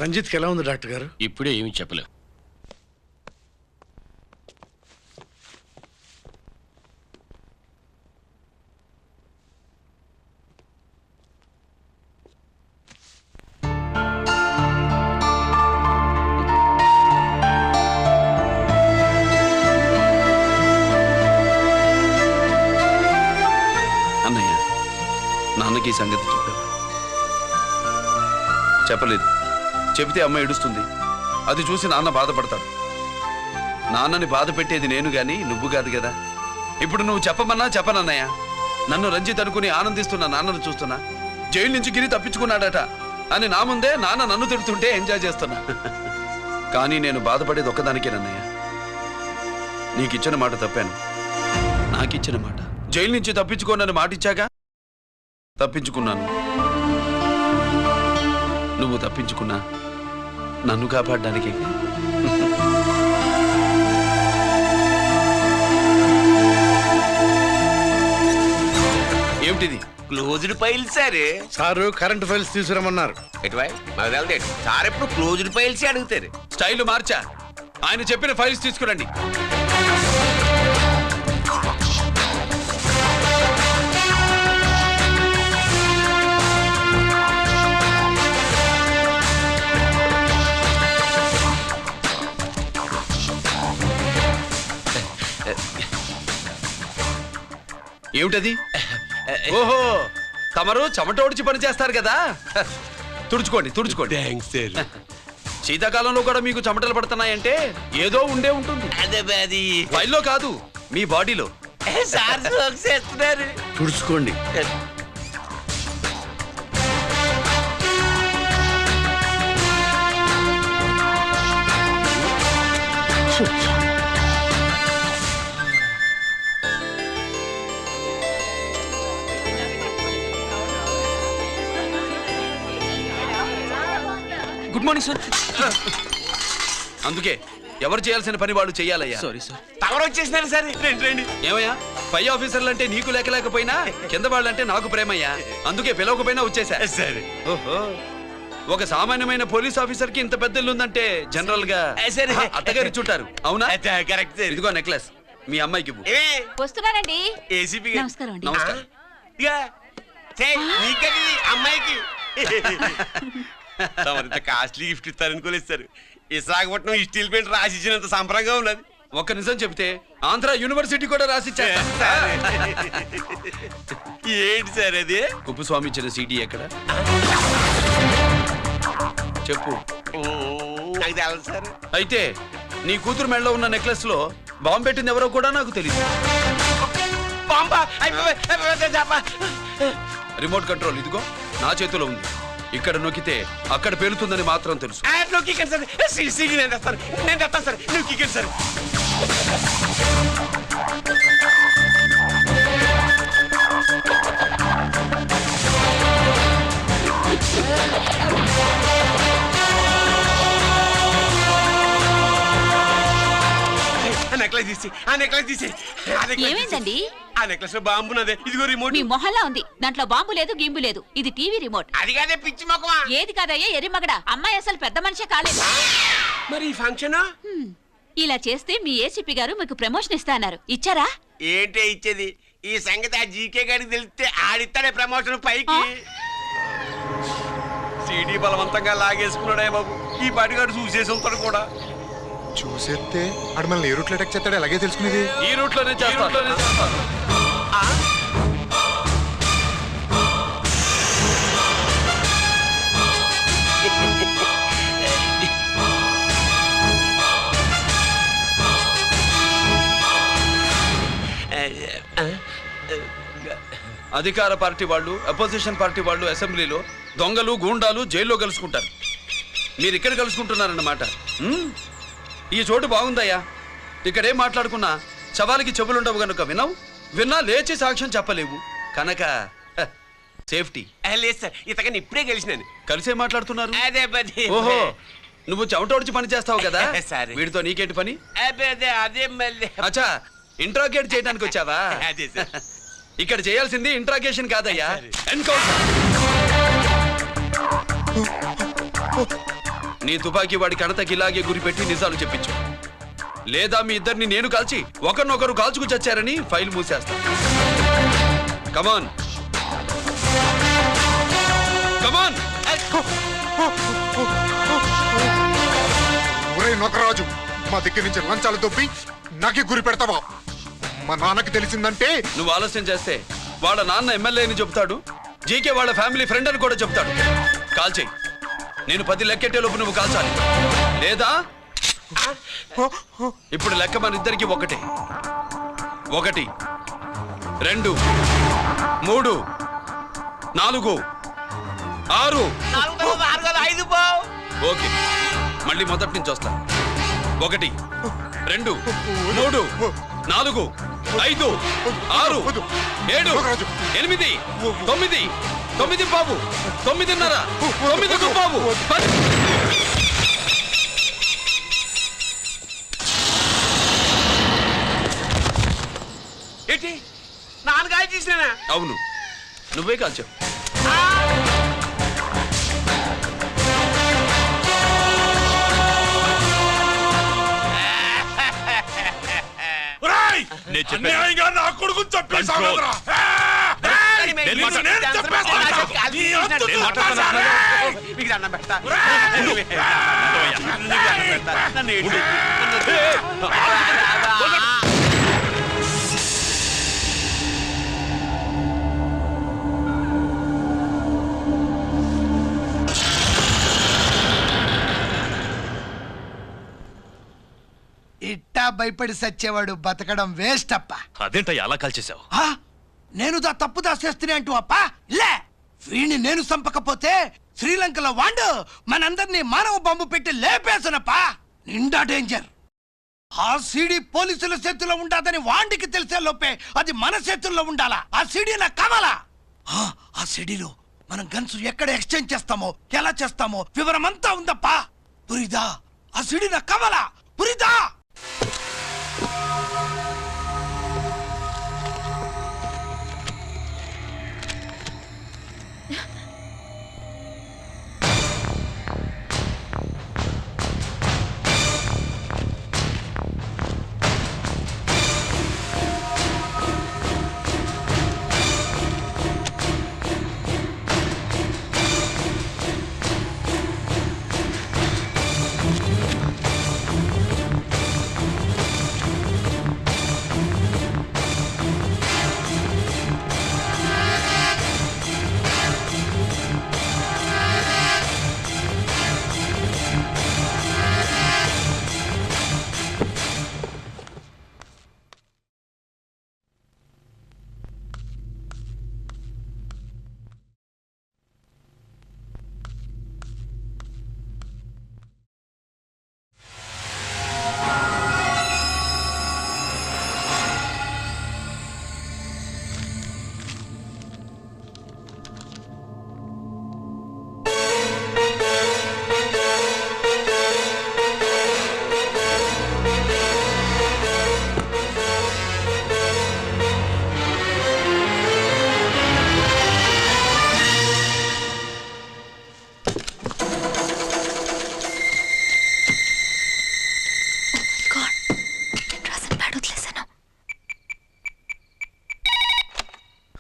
రంజిత్కి ఎలా ఉంది డాక్టర్ గారు? ఇప్పుడే ఏమీ చెప్పలేవు. అన్నయ్య, నాన్నకి ఈ సంగతి చెప్పావా? చెప్పలేదు. చెబితే అమ్మ ఏడుస్తుంది. అది చూసి నాన్న బాధపడతాడు. నాన్నని బాధ పెట్టేది నేను గాని నువ్వు కాదు కదా. ఇప్పుడు నువ్వు చెప్పమన్నా చెప్పనన్నయ్య. నన్ను రంజిత్ అనుకుని ఆనందిస్తున్న నాన్నను చూస్తున్నా. జైలు నుంచి గిరి తప్పించుకున్నాడట అని నా ముందే నాన్న నన్ను తిడుతుంటే ఎంజాయ్ చేస్తున్నా. కానీ నేను బాధపడేది ఒక్కదానికేనన్నయ్య. నీకిచ్చిన మాట తప్పాను. నాకిచ్చిన మాట. జైలు నుంచి తప్పించుకోనని మాటిచ్చాగా తప్పించుకున్నాను. నువ్వు తప్పించుకున్నా నన్ను కాపాడడానికి. ఏమిటిది? Closed file sir. Sir current files తీసుకురమ్మన్నారు. సార్ ఎప్పుడు క్లోజ్డ్ ఫైల్స్ అడుగుతారు. స్టైల్ మార్చా. ఆయన చెప్పిన ఫైల్స్ తీసుకురండి. ఏమిటది? ఓహో, తమరు చెమటోడ్చి పని చేస్తారు కదా. తుడుచుకోండి తుడుచుకోండి. శీతాకాలంలో కూడా మీకు చెమటలు పడుతున్నాయంటే ఏదో ఉండే ఉంటుంది. అదే ఫైల్లో కాదు, మీ బాడీలో. సార్ చేస్తున్నారు. తుడుచుకోండి. Good morning sir. అందుకే ఎవరు చేయాల్సిన పని వాళ్ళు చెయ్యాలయ్యా. Sorry sir. తమరు వచ్చేసినారు సార్. రండి. ఏమయ్యా, పై ఆఫీసర్లు అంటే నీకు లేకపోయినా కింద వాళ్ళంటే నాకు ప్రేమయ్యా. అందుకే పిలవకపోయినా వచ్చేసా. సరే. ఓహో, ఒక సామాన్యమైన పోలీస్ ఆఫీసర్ కి ఇంత పెద్ద ఇల్లు ఉందంటే జనరల్ గా అత్తగారు చుట్టారు. అవునా? కరెక్ట్. ఇదిగో నెక్లెస్ మీ అమ్మాయికి ఇవ్వు. వస్తున్నానండి. ఏసీపీ నమస్కారం అండి. నమస్కారం. అమ్మాయికి కాస్ట్లీ గిఫ్ట్ ఇస్తారనుకోలేదు సార్. విశాఖపట్నం ఈ స్టీల్ పెయింట్ రాసి ఇచ్చినంత సంబరంగా ఉన్నది. ఒక్క నిజం చెప్తే ఆంధ్ర యూనివర్సిటీ కూడా రాసిచ్చా. ఏంటి సార్ అది? కుప్పస్వామి ఇచ్చిన సీడీ ఎక్కడ చెప్పు. నాకు తెలదు సార్. అయితే నీ కూతురు మెడలో ఉన్న నెక్లెస్ లో బాంబు పెట్టింది ఎవరో కూడా నాకు తెలియదు. రిమోట్ కంట్రోల్ ఇదిగో నా చేతిలో ఉంది. ఇక్కడ నొక్కితే అక్కడ పేలుతుందని మాత్రం తెలుసు. ఏమైందండి? ఆ నెక్లెస్ లో బాంబు ఉన్నదే. ఇదిగో రిమోట్. మీ మొహల్లా ఉంది. దాంట్లో బాంబు లేదు, గింబు లేదు. ఇది టీవీ రిమోట్. అది కాదే పిచ్చి మొక్కమా. ఏది కాదయ్యా ఎరిమగడ. అమ్మాయి అసలు పెద్ద మనిషే కాలేదు. మరి ఈ ఫంక్షన్ ఇలా చేస్తే మీ ఏసీపీ గారు మీకు ప్రమోషన్ ఇస్తా అన్నారు. ఇచ్చారా? ఏంటే ఇచ్చేది? ఈ సంగతి ఆ జీకే గారికి తెలిస్తే ఆడిస్తాడే ప్రమోషన్ పైకి. సీడీ బలవంతంగా లాగేసుకున్నాడే బాబు. ఈ పాటిగాడు చూసేసి ఉంటాడు కూడా. చూసేస్తే అడు మనల్ని ఏ రూట్లో అటాక్ చేస్తాడో అలాగే తెలుసుకునేది. ఈ రూట్ లోనే చేస్తాను. అధికార పార్టీ వాళ్ళు, అపోజిషన్ పార్టీ వాళ్ళు అసెంబ్లీలో, దొంగలు గూండాలు జైల్లో కలుసుకుంటారు. మీరు ఇక్కడ కలుసుకుంటున్నారన్నమాట. ఈ చోటు బాగుందయ్యా. ఇక్కడేం మాట్లాడుకున్నా శవాలకి చెవులుండవు గనుక వినవు. విన్నా లేచి సాక్ష్యం చెప్పలేవు కనుక సేఫ్టీ. లేదు సార్, ఇతగాని ఇప్పుడే కలిసినాను. కలిసే మాట్లాడుతున్నారు. అదే పది. ఓహో, నువ్వు చెమటోడ్చి పని చేస్తావు కదా. సరే. వీడితో నీకేంటి పని? అదే మళ్ళీ. అచ్చా, ఇంట్రాగేట్ చేయడానికి వచ్చావా? అదే సార్. ఇక్కడ చేయాల్సింది ఇంట్రాగేషన్ కాదయ్యా, ఎన్కౌంటర్. నీ తుపాకీ వాడి కణతకి ఇలాగే గురిపెట్టి నిజాలు చెప్పించు. లేదా మీ ఇద్దరిని నేను కాల్చి ఒకరినొకరు కాల్చుకు చచ్చారని ఫైల్ మూసేస్తా. కమాన్ కమాన్. ఒరే నొకరాజు, మా దగ్గర నుంచి లంచాలు దొబ్బి నాకే గురి పెడతావా? మా నాన్నకి తెలిసిందంటే నువ్వు ఆలస్యం చేస్తే వాళ్ళ నాన్న ఎమ్మెల్యే అని చెప్తాడు, జీకే వాళ్ళ ఫ్యామిలీ ఫ్రెండ్ అని కూడా చెప్తాడు. కాల్చేయి. నేను 10 లెక్కెట్టే లోపు నువ్వు కాల్చాలి. లేదా ఇప్పుడు లెక్క మన ఇద్దరికి 1 1 2 3 4 6. ఓకే, మళ్ళీ మొదటి నుంచి వస్తా. 1 2 3 4 5 6 7 8 9 9 బాబు 9:30 9 బాబు 10. ఏంటి నాన్నగాయ చేసినా? అవును, నువ్వే కాల్చావు. అన్యాయంగా నా కొడుకు చంపేశావు కదరా? నేను ఇట్టా భయపడి సచ్చేవాడు బతకడం వేస్ట్ అప్ప. అదేంటయ్యా అలా కాల్చేశావు? నేను తప్పు దాచేస్తున్నా అంటూ అప్ప లే. వీణ్ణి నేను చంపకపోతే శ్రీలంకలో వాండు మనందరినీ మానవ బాంబు పెట్టి లేపేసనప్ప. నిండా డేంజర్. ఆ సీడీ పోలీసుల చేతుల్లో ఉండాదని వాండికి తెలిసే లోపే అది మన చేతుల్లో ఉండాలా. ఆ సీడీ నాకు కావాలా. ఆ సీడీలో మనం గన్స్ ఎక్కడ ఎక్స్చేంజ్ చేస్తామో, ఎలా చేస్తామో వివరమంతా ఉందప్పా. పురిదా, ఆ సీడీ నాకు కావాలా. పురిదా.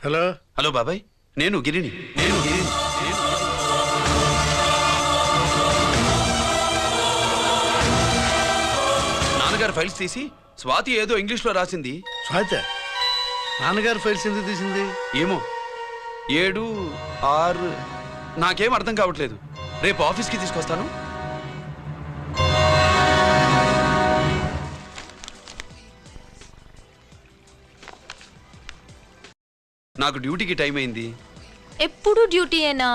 హలో హలో బాబాయ్, నేను గిరిని. నాన్నగారు ఫైల్స్ తీసి స్వాతి ఏదో ఇంగ్లీష్ లో రాసింది. స్వాతి నాన్నగారు ఫైల్స్ ఎందుకు తీసింది? ఏమో 7 6 నాకేం అర్థం కావట్లేదు. రేపు ఆఫీస్కి తీసుకొస్తాను. నాకు డ్యూటీకి టైం అయింది. ఎప్పుడు డ్యూటీయేనా?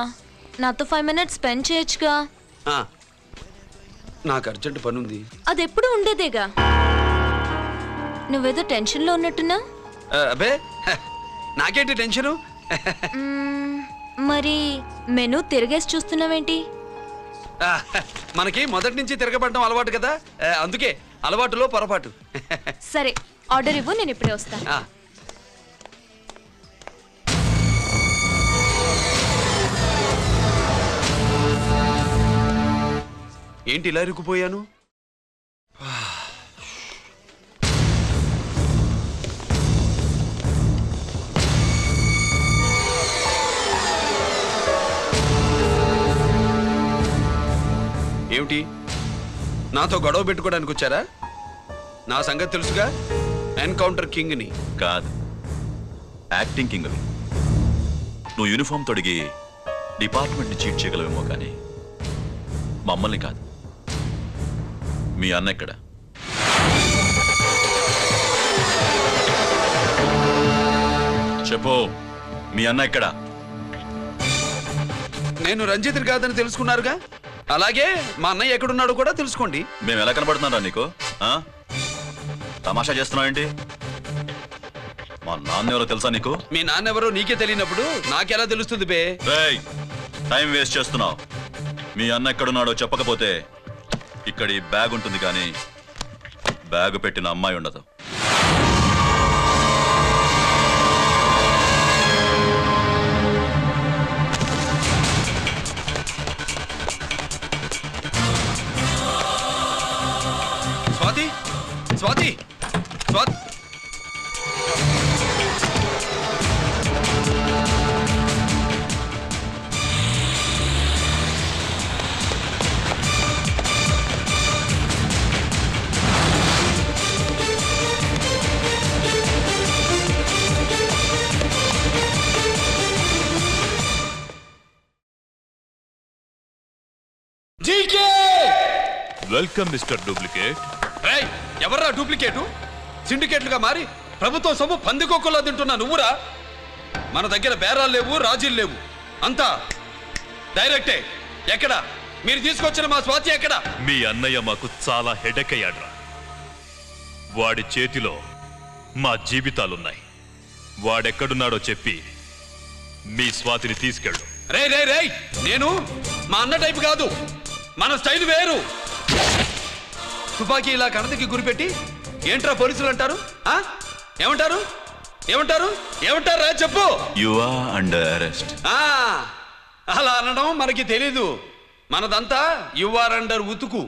నాతో 5 మినిట్స్ స్పెండ్ చేయొచ్చుగా. నాకు అర్జెంట్ పని ఉంది. అది ఎప్పుడు ఉండేదేగా. నువ్వేదో టెన్షన్లో ఉన్నట్టున్నా. అబ్బే నాకేంటి టెన్షను. మరి మెనూ తిరిగేసి చూస్తున్నావేంటి? మనకి మొదటి నుంచి తిరగబడడం అలవాటు కదా, అందుకే అలవాటులో పొరపాటు. సరే ఆర్డర్ ఇవ్వు, నేను ఇప్పుడే వస్తా. ఏంటి ఇలా ఇరుక్కుపోయాను? ఏమిటి, నాతో గొడవ పెట్టుకోవడానికి వచ్చారా? నా సంగతి తెలుసుగా, ఎన్కౌంటర్ కింగ్ని. కాదు, యాక్టింగ్ కింగ్. నువ్వు యూనిఫామ్ తొడిగి డిపార్ట్మెంట్ని చీట్ చేయగలవేమో కానీ మమ్మల్ని కాదు. మీ అన్న ఎక్కడ? చెప్పు, మీ అన్న ఎక్కడ? నేను రంజిత్ని కాదని తెలుసుకున్నారుగా, అలాగే మా అన్నయ్య ఎక్కడున్నాడో కూడా తెలుసుకోండి. మేము ఎలా కనబడుతున్నారా నీకు? తమాషా చేస్తున్నావేంటి? మా నాన్న ఎవరో తెలుసా నీకు? మీ నాన్నెవరో నీకే తెలియనప్పుడు నాకెలా తెలుస్తుంది బే? రేయ్, టైం వేస్ట్ చేస్తున్నావు. మీ అన్న ఎక్కడున్నాడో చెప్పకపోతే ఇక్కడ ఈ బ్యాగ్ ఉంటుంది కానీ బ్యాగ్ పెట్టిన అమ్మాయి ఉండదు. Swathi, Swathi, Swathi. Welcome mister duplicate. రేయ్, ఎవర్రా డూప్లికేటు? సిండికేట్లుగా మారి ప్రభుత్వం సొమ్ము పందికొక్కులా తింటున్నా నువ్వురా? మన దగ్గర బేరాలు లేవు, రాజీలు లేవు, అంతా డైరెక్టే. ఎక్కడ మీరు తీసుకొచ్చిన మా స్వాతి ఎక్కడ? మీ అన్నయ్య మాకు చాలా హెడెక్ అయ్యాడ్రా. వాడి చేతిలో మా జీవితాలున్నాయి. వాడెక్కడున్నాడో చెప్పి మీ స్వాతిని తీసుకెళ్ళు. రే రే రే, నేను మా అన్న టైపు కాదు, మన స్టైల్ వేరు. తుపాకీ ఇలా కణతకి గురిపెట్టి ఏంట్రా పోలీసులు అంటారు? ఏమంటారు? ఏమంటారు? ఏమంటారా చెప్పు. You are under arrest. అలా అనడం మనకి తెలీదు. మనదంతా యు ఆర్ అండర్ ఉతుకు.